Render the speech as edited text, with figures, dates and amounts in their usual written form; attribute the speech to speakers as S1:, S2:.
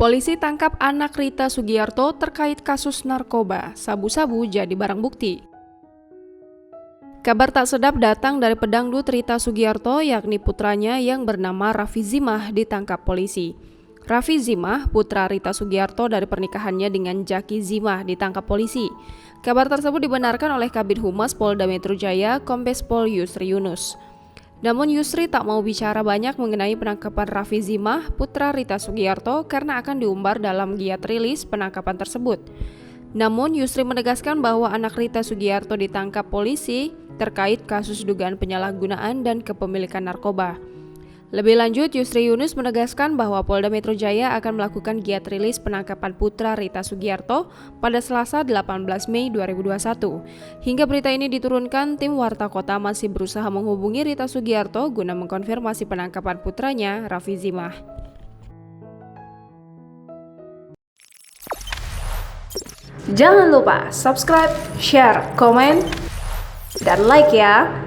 S1: Polisi tangkap anak Rita Sugiarto terkait kasus narkoba, sabu-sabu jadi barang bukti. Kabar tak sedap datang dari pedangdut Rita Sugiarto, yakni putranya yang bernama Raffi Zimah ditangkap polisi. Raffi Zimah, putra Rita Sugiarto dari pernikahannya dengan Jaki Zimah, ditangkap polisi. Kabar tersebut dibenarkan oleh Kabid Humas Polda Metro Jaya, Kombes Pol Yusri Yunus. Namun Yusri tak mau bicara banyak mengenai penangkapan Raffi Zimah, putra Rita Sugiarto, karena akan diumbar dalam giat rilis penangkapan tersebut. Namun Yusri menegaskan bahwa anak Rita Sugiarto ditangkap polisi terkait kasus dugaan penyalahgunaan dan kepemilikan narkoba. Lebih lanjut, Yusri Yunus menegaskan bahwa Polda Metro Jaya akan melakukan giat rilis penangkapan putra Rita Sugiarto pada Selasa 18 Mei 2021. Hingga berita ini diturunkan, tim Warta Kota masih berusaha menghubungi Rita Sugiarto guna mengkonfirmasi penangkapan putranya, Raffi Zimah. Jangan lupa subscribe, share, komen, dan like ya!